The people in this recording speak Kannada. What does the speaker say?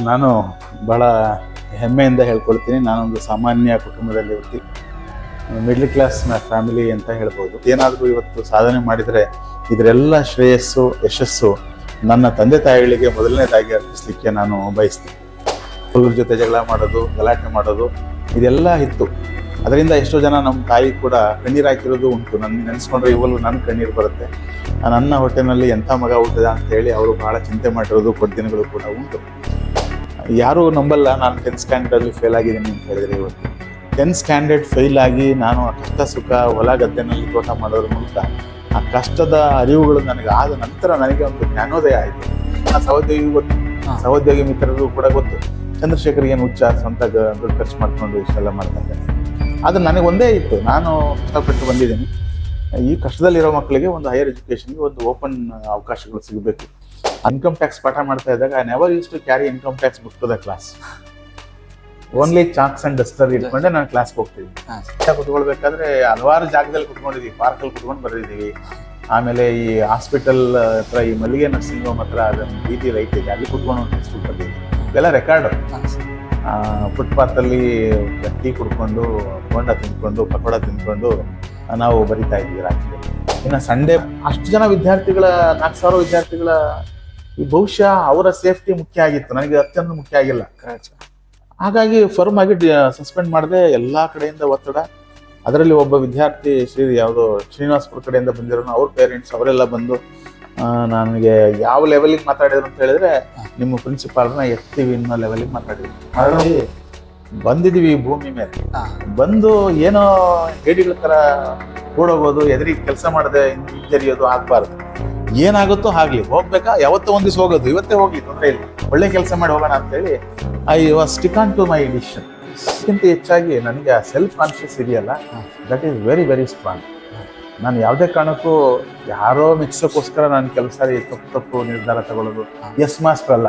ನಾನು ಭಾಳ ಹೆಮ್ಮೆಯಿಂದ ಹೇಳ್ಕೊಳ್ತೀನಿ. ನಾನೊಂದು ಸಾಮಾನ್ಯ ಕುಟುಂಬದಲ್ಲಿ ಹುಟ್ಟಿ ಮಿಡ್ಲ್ ಕ್ಲಾಸ್ ಫ್ಯಾಮಿಲಿ ಅಂತ ಹೇಳ್ಬೋದು. ಏನಾದರೂ ಇವತ್ತು ಸಾಧನೆ ಮಾಡಿದರೆ ಇದರೆಲ್ಲ ಶ್ರೇಯಸ್ಸು ಯಶಸ್ಸು ನನ್ನ ತಂದೆ ತಾಯಿಗಳಿಗೆ ಮೊದಲನೇದಾಗಿ ಅರ್ಪಿಸಲಿಕ್ಕೆ ನಾನು ಬಯಸ್ತೀನಿ. ಹುಡುಗರ ಜೊತೆ ಜಗಳ ಮಾಡೋದು, ಗಲಾಟೆ ಮಾಡೋದು ಇದೆಲ್ಲ ಇತ್ತು. ಅದರಿಂದ ಎಷ್ಟೋ ಜನ ನಮ್ಮ ತಾಯಿ ಕೂಡ ಕಣ್ಣೀರು ಹಾಕಿರೋದು ಉಂಟು. ನನ್ನ ನೆನೆಸ್ಕೊಂಡ್ರೆ ಇವಾಗಲೂ ನನ್ನ ಕಣ್ಣೀರು ಬರುತ್ತೆ. ನನ್ನ ಹೊಟ್ಟೆನಲ್ಲಿ ಎಂಥ ಮಗ ಹುಟ್ಟಿದ ಅಂತೇಳಿ ಅವರು ಭಾಳ ಚಿಂತೆ ಮಾಡಿರೋದು ಕೊಟ್ಟ ದಿನಗಳು ಕೂಡ ಉಂಟು. ಯಾರೂ ನಂಬಲ್ಲ ನಾನು 10th ಸ್ಟ್ಯಾಂಡರ್ಡಲ್ಲಿ ಫೇಲ್ ಆಗಿದ್ದೀನಿ ಅಂತ ಹೇಳಿದರೆ. ಇವತ್ತು 10th ಸ್ಟ್ಯಾಂಡರ್ಡ್ ಫೇಲ್ ಆಗಿ ನಾನು ಆ ಕಷ್ಟ ಸುಖ ಹೊಲ ಗದ್ದೆನಲ್ಲಿ ತೋಟ ಮಾಡೋದ್ರ ಮೂಲಕ ಆ ಕಷ್ಟದ ಅರಿವುಗಳು ನನಗೆ ಆದ ನಂತರ ನನಗೆ ಒಂದು ಜ್ಞಾನೋದಯ ಆಯಿತು. ಆ ಸಹೋದ್ಯೋಗಿ ಗೊತ್ತು, ಸಹೋದ್ಯೋಗಿ ಮಿತ್ರರು ಕೂಡ ಗೊತ್ತು. ಚಂದ್ರಶೇಖರ್ ಏನು ಹುಚ್ಚ ಸ್ವಂತ ದುಡ್ಡು ಖರ್ಚು ಮಾಡ್ಕೊಂಡು ಇಷ್ಟೆಲ್ಲ ಮಾಡ್ತಾ ಇದ್ದಾರೆ. ಅದು ನನಗೆ ಒಂದೇ ಇತ್ತು, ನಾನು ಕಷ್ಟಪಟ್ಟು ಬಂದಿದ್ದೀನಿ. ಈ ಕಷ್ಟದಲ್ಲಿರೋ ಮಕ್ಕಳಿಗೆ ಒಂದು ಹೈಯರ್ ಎಜುಕೇಷನ್ಗೆ ಒಂದು ಓಪನ್ ಅವಕಾಶಗಳು ಸಿಗಬೇಕು. ಇನ್ಕಮ್ ಟ್ಯಾಕ್ಸ್ ಪಾಠ ಮಾಡ್ತಾ ಇದ್ದಾಗ I never use to carry income tax book to the class. Only chalks and duster ಇಟ್ಕೊಂಡೆ ನಾನು ಕ್ಲಾಸ್ಗೆ ಹೋಗ್ತಿದ್ವಿ. ಕುತ್ಕೊಳ್ಬೇಕಾದ್ರೆ ಹಲವಾರು ಜಾಗದಲ್ಲಿ ಕುತ್ಕೊಂಡಿದ್ವಿ. ಪಾರ್ಕಲ್ಲಿ ಕುತ್ಕೊಂಡು ಬರೆದಿದ್ದೀವಿ. ಆಮೇಲೆ ಈ ಹಾಸ್ಪಿಟಲ್ ಹತ್ರ ಈ ಮಲ್ಲಿಗೆ ನರ್ಸಿಂಗ್ ಹೋಮ್ ಹತ್ರ ಅದನ್ನು ಬೀದಿ ರೈಟ್ ಇದೆ, ಅಲ್ಲಿ ಕುತ್ಕೊಂಡು ಒಂದು ಟೆಕ್ಸ್ಟ್ ಬುಕ್ ಬರ್ತೀವಿ. ಇವೆಲ್ಲ ರೆಕಾರ್ಡು. ಫುಟ್ಪಾತಲ್ಲಿ ಟೀ ಕುಡ್ಕೊಂಡು, ಬೋಂಡ ತಿಂದ್ಕೊಂಡು, ಪಕೋಡ ತಿಂದ್ಕೊಂಡು ನಾವು ಬರಿತಾ ಇದ್ವಿ ರಾತ್ರಿ. ಇನ್ನು ಸಂಡೇ ಅಷ್ಟು ಜನ ವಿದ್ಯಾರ್ಥಿಗಳ 4,000 ವಿದ್ಯಾರ್ಥಿಗಳ ಈ ಬಹುಶಃ ಅವರ ಸೇಫ್ಟಿ ಮುಖ್ಯ ಆಗಿತ್ತು, ನನಗೆ ಅತ್ಯಂತ ಮುಖ್ಯ ಆಗಿಲ್ಲ. ಹಾಗಾಗಿ ಫರ್ಮ್ ಆಗಿ ಸಸ್ಪೆಂಡ್ ಮಾಡಿದೆ. ಎಲ್ಲ ಕಡೆಯಿಂದ ಒತ್ತಡ. ಅದರಲ್ಲಿ ಒಬ್ಬ ವಿದ್ಯಾರ್ಥಿ ಶ್ರೀನಿವಾಸಪುರ ಕಡೆಯಿಂದ ಬಂದಿರೋನು, ಅವ್ರ ಪೇರೆಂಟ್ಸ್ ಅವರೆಲ್ಲ ಬಂದು ನನಗೆ ಯಾವ ಲೆವೆಲಿಗೆ ಮಾತಾಡಿದ್ರು ಅಂತ ಹೇಳಿದ್ರೆ, ನಿಮ್ಮ ಪ್ರಿನ್ಸಿಪಾಲ್ನ ಎತ್ತೀವಿ ಅನ್ನೋ ಲೆವೆಲಿಗೆ ಮಾತಾಡಿದ್ರು. ಹಾಗಾಗಿ ಬಂದಿದ್ದೀವಿ ಭೂಮಿ ಮೇಲೆ, ಬಂದು ಏನೋ ಹೇಡಿಗಳ ಥರ ಓಡೋಗೋದು, ಎದುರಿಗೆ ಕೆಲಸ ಮಾಡದೆ ಹಿಂಜರಿಯೋದು ಆಗಬಾರ್ದು. ಏನಾಗುತ್ತೋ ಆಗಲಿ, ಹೋಗ್ಬೇಕಾ ಯಾವತ್ತೋ ಒಂದು ದಿವಸ ಹೋಗೋದು, ಇವತ್ತೇ ಹೋಗ್ಲಿ ತೊಂದರೆ ಇಲ್ಲ, ಒಳ್ಳೆ ಕೆಲಸ ಮಾಡಿ ಹೋಗೋಣ ಅಂತೇಳಿ I was stick on to my decision. ಅದಕ್ಕಿಂತ ಹೆಚ್ಚಾಗಿ ನನಗೆ ಆ ಸೆಲ್ಫ್ ಕಾನ್ಷಿಯಸ್ ಇದೆಯಲ್ಲ, that is very very strong. ನಾನು ಯಾವುದೇ ಕಾರಣಕ್ಕೂ ಯಾರೋ ಮೆಚ್ಚೋಕ್ಕೋಸ್ಕರ ನಾನು ಕೆಲಸ ತಪ್ಪು ನಿರ್ಧಾರ ತಗೊಳ್ಳೋದು ಎಸ್ ಮಾಸ್ಟರ್ ಅಲ್ಲ.